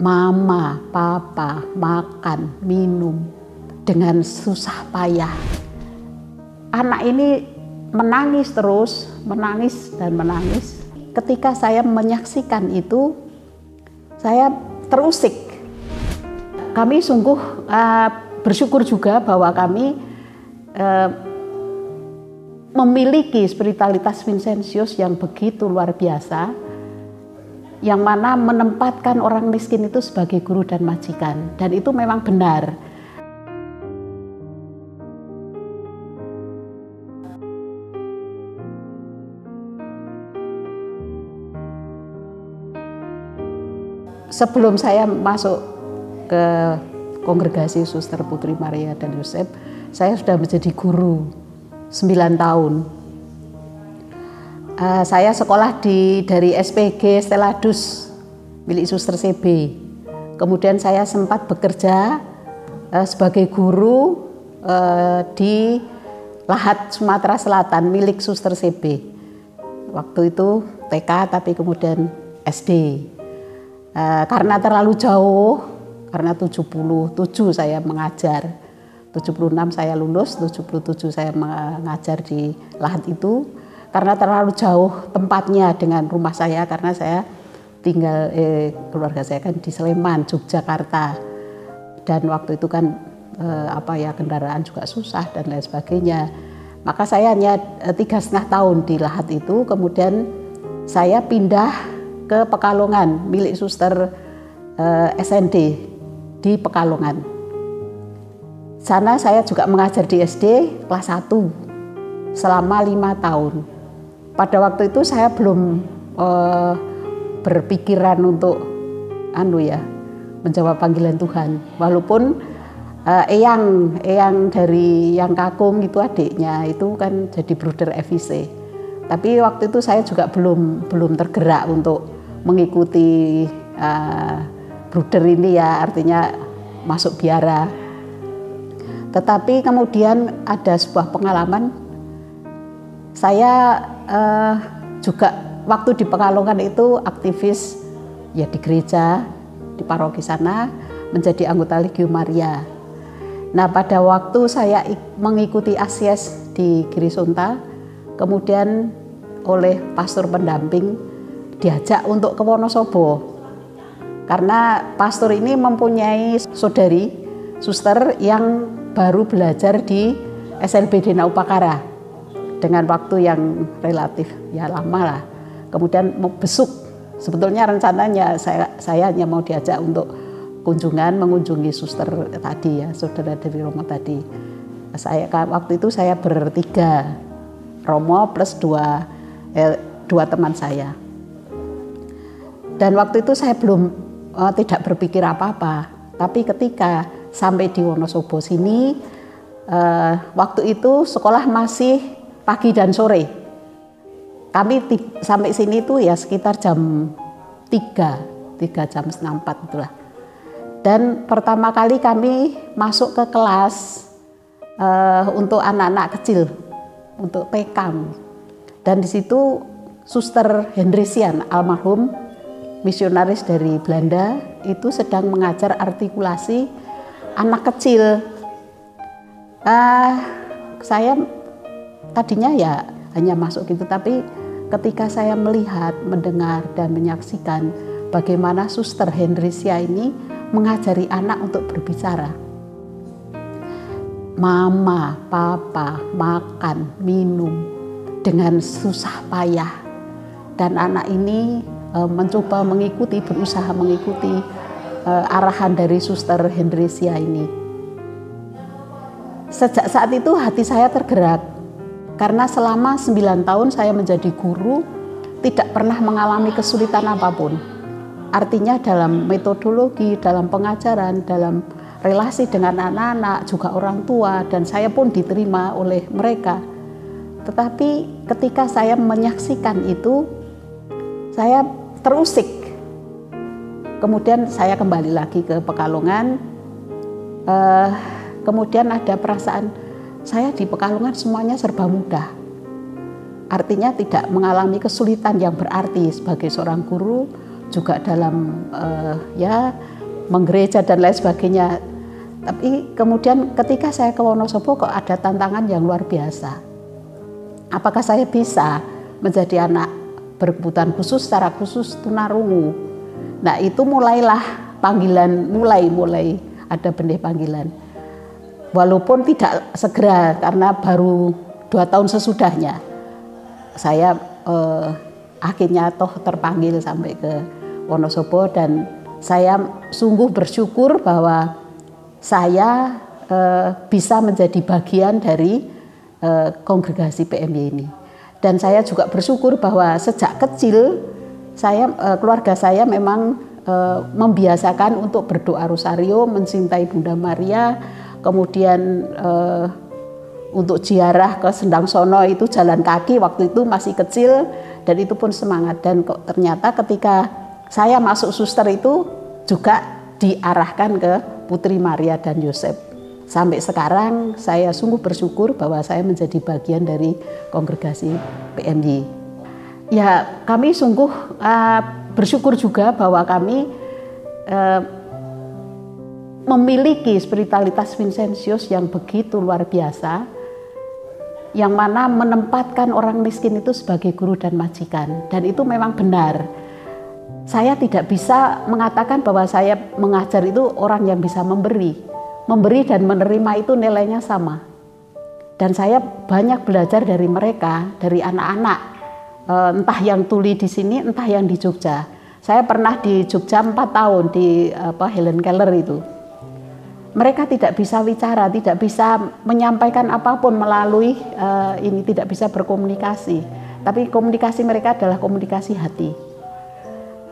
mama, papa, makan, minum dengan susah payah. Anak ini menangis terus, menangis dan menangis. Ketika saya menyaksikan itu, saya terusik. Kami sungguh bersyukur juga bahwa kami memiliki spiritualitas Vincentius yang begitu luar biasa, yang mana menempatkan orang miskin itu sebagai guru dan majikan, dan itu memang benar. Sebelum saya masuk ke kongregasi Suster Putri Maria dan Yosef, saya sudah menjadi guru 9 tahun. Saya sekolah dari SPG Steladus milik Suster CB. Kemudian saya sempat bekerja sebagai guru di Lahat Sumatera Selatan milik Suster CB. Waktu itu TK tapi kemudian SD. Karena terlalu jauh, karena 77 saya mengajar, 76 saya lulus, 77 saya mengajar di Lahat itu. Karena terlalu jauh tempatnya dengan rumah saya, karena saya tinggal, keluarga saya kan di Sleman, Yogyakarta. Dan waktu itu kan kendaraan juga susah dan lain sebagainya. Maka saya hanya 3,5 tahun di Lahat itu, kemudian saya pindah ke Pekalongan milik Suster SND di Pekalongan. Sana saya juga mengajar di SD kelas 1 selama 5 tahun. Pada waktu itu saya belum berpikiran untuk menjawab panggilan Tuhan. Walaupun Eyang dari yang Kakung itu adiknya itu kan jadi Bruder FIC. Tapi waktu itu saya juga belum tergerak untuk mengikuti bruder ini ya, artinya masuk biara. Tetapi kemudian ada sebuah pengalaman, saya juga waktu di Pekalongan itu aktivis ya di gereja, di paroki sana, menjadi anggota Legio Maria. Nah pada waktu saya mengikuti ASIES di Girisonta, kemudian oleh pastor pendamping diajak untuk ke Wonosobo. Karena pastor ini mempunyai saudari, suster yang baru belajar di SLB Dena Upakara dengan waktu yang relatif ya lama lah. Kemudian mau besuk. Sebetulnya rencananya saya hanya mau diajak untuk mengunjungi suster tadi ya, saudara dari Romo tadi. Waktu itu saya bertiga, Romo plus dua teman saya. Dan waktu itu saya tidak berpikir apa-apa. Tapi ketika sampai di Wonosobo sini, waktu itu sekolah masih pagi dan sore. Kami sampai sini tuh ya sekitar jam 3 jam setengah 4 itulah. Dan pertama kali kami masuk ke kelas untuk anak-anak kecil, untuk TK. Dan di situ Suster Hendresian almarhum, misionaris dari Belanda, itu sedang mengajar artikulasi anak kecil. Saya tadinya ya hanya masuk gitu, tapi ketika saya melihat, mendengar dan menyaksikan bagaimana Suster Hendresia ini mengajari anak untuk berbicara. Mama, papa, makan, minum dengan susah payah. Dan anak ini mencoba berusaha mengikuti arahan dari Suster Hendresia ini. Sejak saat itu hati saya tergerak, karena selama 9 tahun saya menjadi guru, tidak pernah mengalami kesulitan apapun. Artinya dalam metodologi, dalam pengajaran, dalam relasi dengan anak-anak, juga orang tua, dan saya pun diterima oleh mereka. Tetapi ketika saya menyaksikan itu, saya terusik. Kemudian saya kembali lagi ke Pekalongan. Kemudian ada perasaan, saya di Pekalongan semuanya serba mudah. Artinya tidak mengalami kesulitan yang berarti sebagai seorang guru, juga dalam menggereja dan lain sebagainya. Tapi kemudian ketika saya ke Wonosobo kok ada tantangan yang luar biasa. Apakah saya bisa menjadi anak berkebutuhan khusus secara khusus tunarungu? Nah itu mulailah panggilan, mulai ada benih panggilan. Walaupun tidak segera karena baru 2 tahun sesudahnya saya akhirnya toh terpanggil sampai ke Wonosobo, dan saya sungguh bersyukur bahwa saya bisa menjadi bagian dari kongregasi PMY ini. Dan saya juga bersyukur bahwa sejak kecil keluarga saya memang membiasakan untuk berdoa rosario, mencintai Bunda Maria, kemudian untuk ziarah ke Sendang Sono itu jalan kaki, waktu itu masih kecil, dan itu pun semangat. Dan kok ternyata ketika saya masuk suster itu juga diarahkan ke Putri Maria dan Yosef. Sampai sekarang saya sungguh bersyukur bahwa saya menjadi bagian dari kongregasi PMY. Ya, kami sungguh bersyukur juga bahwa kami memiliki spiritualitas Vincentius yang begitu luar biasa, yang mana menempatkan orang miskin itu sebagai guru dan majikan, dan itu memang benar. Saya tidak bisa mengatakan bahwa saya mengajar itu orang yang bisa memberi dan menerima itu nilainya sama. Dan saya banyak belajar dari mereka, dari anak-anak, entah yang tuli di sini, entah yang di Jogja. Saya pernah di Jogja 4 tahun di Helen Keller itu. Mereka tidak bisa bicara, tidak bisa menyampaikan apapun melalui ini, tidak bisa berkomunikasi. Tapi komunikasi mereka adalah komunikasi hati.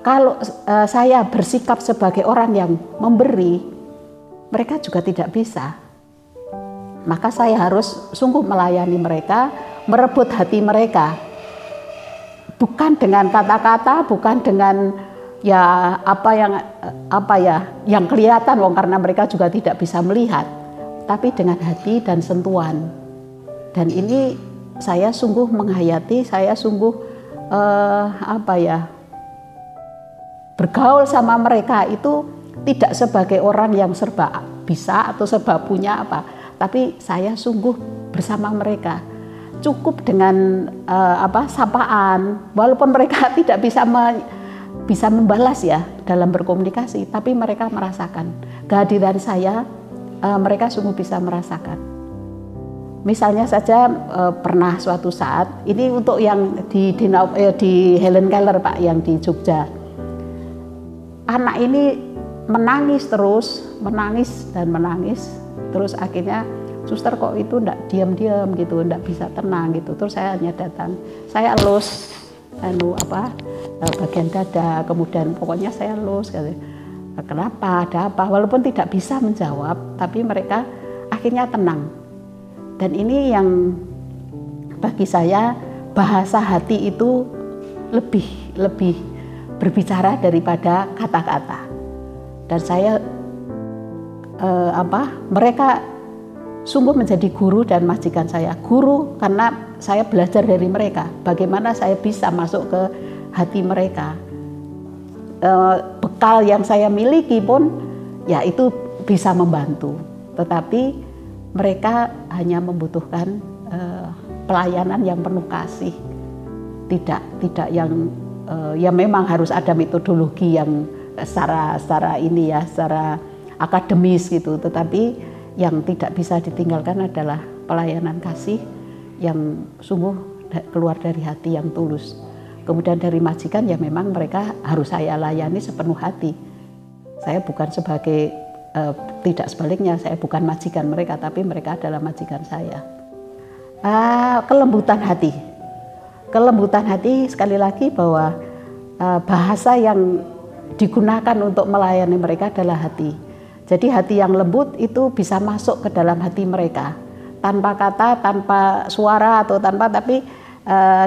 Kalau saya bersikap sebagai orang yang memberi, mereka juga tidak bisa. Maka saya harus sungguh melayani mereka, merebut hati mereka. Bukan dengan kata-kata, bukan dengan yang kelihatan, karena mereka juga tidak bisa melihat, tapi dengan hati dan sentuhan. Dan ini saya sungguh menghayati, saya sungguh bergaul sama mereka itu tidak sebagai orang yang serba bisa atau serba punya tapi saya sungguh bersama mereka. Cukup dengan sapaan, walaupun mereka tidak bisa membalas ya dalam berkomunikasi, tapi mereka merasakan kehadiran saya, mereka sungguh bisa merasakan. Misalnya saja pernah suatu saat, ini untuk yang di Helen Keller Pak, yang di Jogja. Anak ini menangis terus, menangis, terus akhirnya suster kok itu enggak diam-diam gitu, enggak bisa tenang gitu. Terus saya hanya datang, saya elus bagian dada, kemudian pokoknya saya elus gitu. Kenapa, ada apa, walaupun tidak bisa menjawab, tapi mereka akhirnya tenang. Dan ini yang bagi saya bahasa hati itu lebih berbicara daripada kata-kata. Dan saya mereka sungguh menjadi guru dan majikan saya. Guru karena saya belajar dari mereka, bagaimana saya bisa masuk ke hati mereka. Bekal yang saya miliki pun ya itu bisa membantu, tetapi mereka hanya membutuhkan pelayanan yang penuh kasih, tidak yang ya memang harus ada metodologi yang secara akademis gitu, tetapi yang tidak bisa ditinggalkan adalah pelayanan kasih yang sungguh keluar dari hati yang tulus. Kemudian dari majikan ya memang mereka harus saya layani sepenuh hati. Saya bukan sebagai tidak sebaliknya, saya bukan majikan mereka, tapi mereka adalah majikan saya. Kelembutan hati sekali lagi bahwa bahasa yang digunakan untuk melayani mereka adalah hati. Jadi hati yang lembut itu bisa masuk ke dalam hati mereka tanpa kata, tanpa suara atau tapi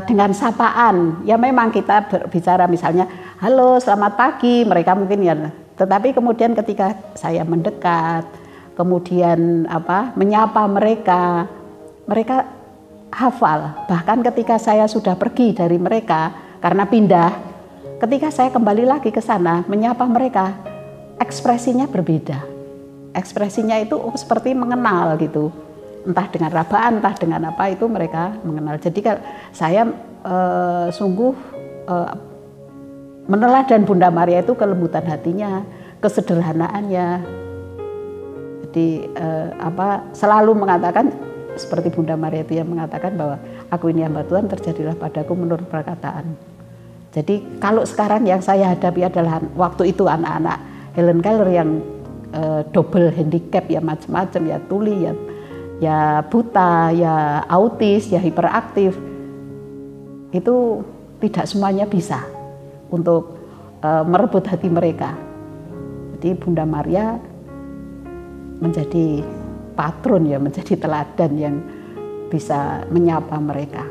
dengan sapaan. Ya memang kita berbicara misalnya, halo selamat pagi, mereka mungkin ya. Tetapi kemudian ketika saya mendekat, kemudian menyapa mereka hafal. Bahkan ketika saya sudah pergi dari mereka karena pindah, ketika saya kembali lagi ke sana menyapa mereka, ekspresinya berbeda. Ekspresinya itu seperti mengenal gitu. Entah dengan rabaan, entah dengan apa, itu mereka mengenal. Jadi saya sungguh meneladan Bunda Maria itu kelembutan hatinya, kesederhanaannya. Jadi selalu mengatakan seperti Bunda Maria itu yang mengatakan bahwa aku ini hamba Tuhan, terjadilah padaku menurut perkataan. Jadi kalau sekarang yang saya hadapi adalah waktu itu anak-anak Helen Keller yang double handicap, ya macam-macam, ya tuli, ya buta, ya autis, ya hiperaktif. Itu tidak semuanya bisa untuk merebut hati mereka. Jadi Bunda Maria menjadi patron, ya, menjadi teladan yang bisa menyapa mereka.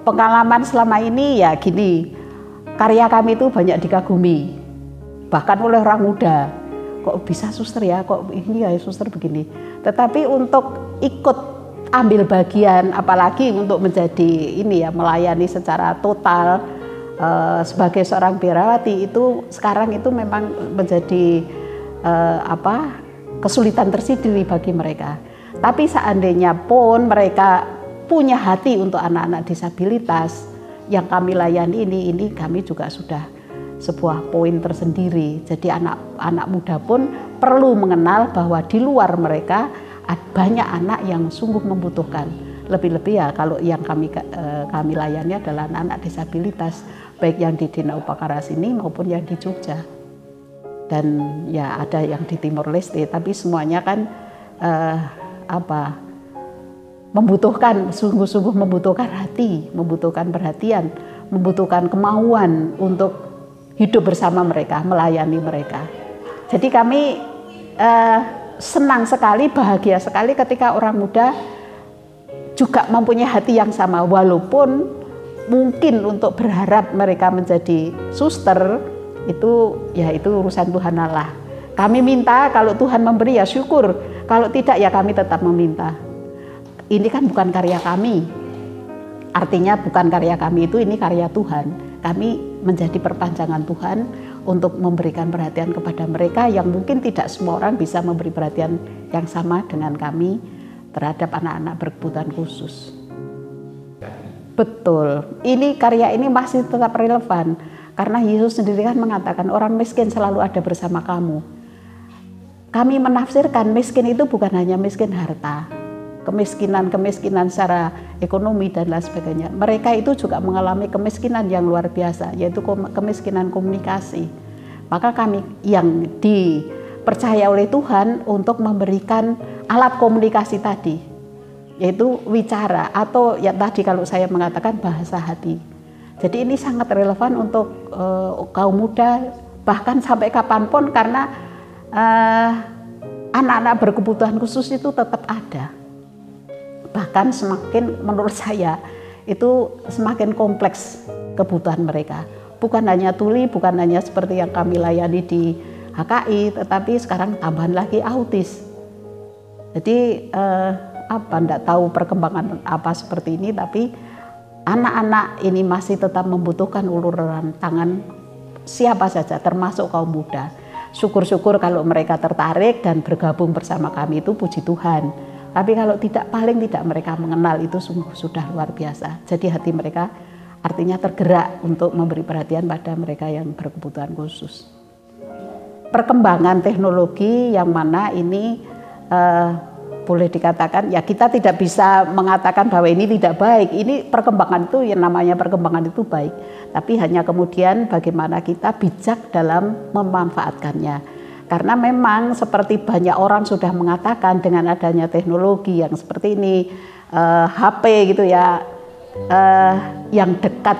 Pengalaman selama ini ya gini, karya kami itu banyak dikagumi, bahkan oleh orang muda. Kok bisa suster ya, kok ini ya suster begini. Tetapi untuk ikut ambil bagian, apalagi untuk menjadi ini ya, melayani secara total sebagai seorang biarawati, itu sekarang itu memang menjadi kesulitan tersendiri bagi mereka. Tapi seandainya pun mereka punya hati untuk anak-anak disabilitas yang kami layani ini kami juga sudah sebuah poin tersendiri. Jadi anak-anak muda pun perlu mengenal bahwa di luar mereka banyak anak yang sungguh membutuhkan. Lebih-lebih ya kalau yang kami layani adalah anak-anak disabilitas, baik yang di Dina Upakara sini maupun yang di Jogja. Dan ya ada yang di Timor Leste, tapi semuanya kan membutuhkan, sungguh-sungguh membutuhkan hati, membutuhkan perhatian, membutuhkan kemauan untuk hidup bersama mereka, melayani mereka. Jadi kami senang sekali, bahagia sekali ketika orang muda juga mempunyai hati yang sama, walaupun mungkin untuk berharap mereka menjadi suster itu urusan Tuhan Allah. Kami minta, kalau Tuhan memberi ya syukur, kalau tidak ya kami tetap meminta. Ini kan bukan karya kami, artinya bukan karya kami itu, ini karya Tuhan. Kami menjadi perpanjangan Tuhan untuk memberikan perhatian kepada mereka yang mungkin tidak semua orang bisa memberi perhatian yang sama dengan kami terhadap anak-anak berkebutuhan khusus. Betul, ini karya ini masih tetap relevan. Karena Yesus sendiri kan mengatakan orang miskin selalu ada bersama kamu. Kami menafsirkan miskin itu bukan hanya miskin harta, kemiskinan secara ekonomi dan lain sebagainya. Mereka itu juga mengalami kemiskinan yang luar biasa, yaitu kemiskinan komunikasi. Maka kami yang dipercaya oleh Tuhan untuk memberikan alat komunikasi tadi, yaitu wicara atau ya tadi kalau saya mengatakan bahasa hati. Jadi ini sangat relevan untuk kaum muda, bahkan sampai kapanpun, karena anak-anak berkebutuhan khusus itu tetap ada. Bahkan semakin, menurut saya, itu semakin kompleks kebutuhan mereka. Bukan hanya tuli, bukan hanya seperti yang kami layani di HKI, tetapi sekarang tambahan lagi autis. Jadi enggak tahu perkembangan apa seperti ini, tapi anak-anak ini masih tetap membutuhkan uluran tangan siapa saja, termasuk kaum muda. Syukur-syukur kalau mereka tertarik dan bergabung bersama kami, itu puji Tuhan. Tapi kalau tidak, paling tidak mereka mengenal, itu sungguh sudah luar biasa. Jadi hati mereka artinya tergerak untuk memberi perhatian pada mereka yang berkebutuhan khusus. Perkembangan teknologi yang mana ini boleh dikatakan, ya kita tidak bisa mengatakan bahwa ini tidak baik. Ini perkembangan itu, yang namanya perkembangan itu baik. Tapi hanya kemudian bagaimana kita bijak dalam memanfaatkannya. Karena memang seperti banyak orang sudah mengatakan, dengan adanya teknologi yang seperti ini, HP gitu ya, yang dekat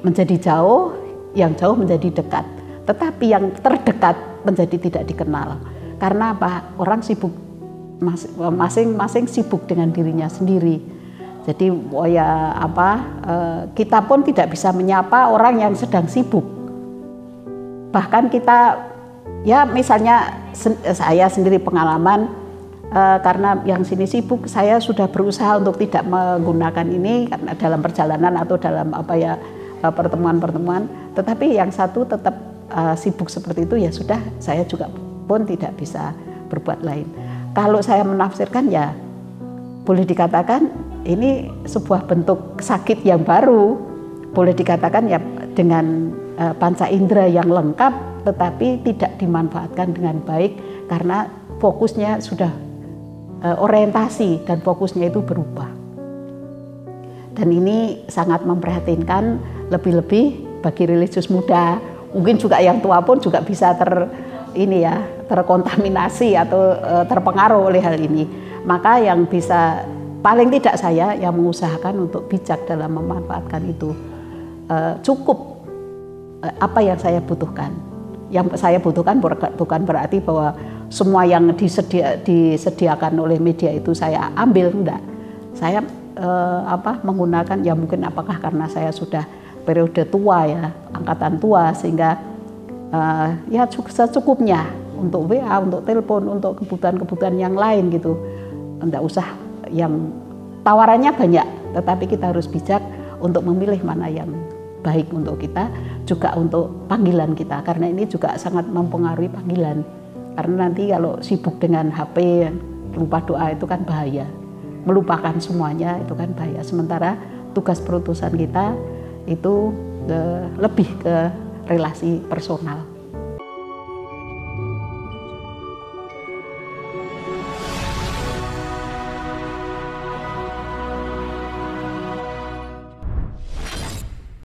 menjadi jauh, yang jauh menjadi dekat. Tetapi yang terdekat menjadi tidak dikenal. Karena apa? Orang sibuk, masing-masing sibuk dengan dirinya sendiri. Jadi kita pun tidak bisa menyapa orang yang sedang sibuk. Bahkan kita, ya misalnya saya sendiri pengalaman, karena yang sini sibuk, saya sudah berusaha untuk tidak menggunakan ini karena dalam perjalanan atau dalam pertemuan-pertemuan. Tetapi yang satu tetap sibuk seperti itu ya sudah, saya juga pun tidak bisa berbuat lain. Kalau saya menafsirkan ya boleh dikatakan ini sebuah bentuk sakit yang baru, boleh dikatakan ya dengan panca indera yang lengkap tetapi tidak dimanfaatkan dengan baik karena fokusnya sudah orientasi dan fokusnya itu berubah. Dan ini sangat memprihatinkan, lebih-lebih bagi religius muda, mungkin juga yang tua pun juga bisa terkontaminasi atau terpengaruh oleh hal ini. Maka yang bisa, paling tidak saya yang mengusahakan untuk bijak dalam memanfaatkan itu. Cukup apa yang saya butuhkan. Yang saya butuhkan bukan berarti bahwa semua yang disediakan oleh media itu saya ambil, enggak. Saya menggunakan ya mungkin apakah karena saya sudah periode tua ya, angkatan tua sehingga ya secukupnya untuk WA, untuk telepon, untuk kebutuhan-kebutuhan yang lain gitu. Enggak usah yang tawarannya banyak, tetapi kita harus bijak untuk memilih mana yang baik untuk kita, juga untuk panggilan kita, karena ini juga sangat mempengaruhi panggilan. Karena nanti kalau sibuk dengan HP, lupa doa itu kan bahaya. Melupakan semuanya itu kan bahaya. Sementara tugas perutusan kita itu lebih ke relasi personal.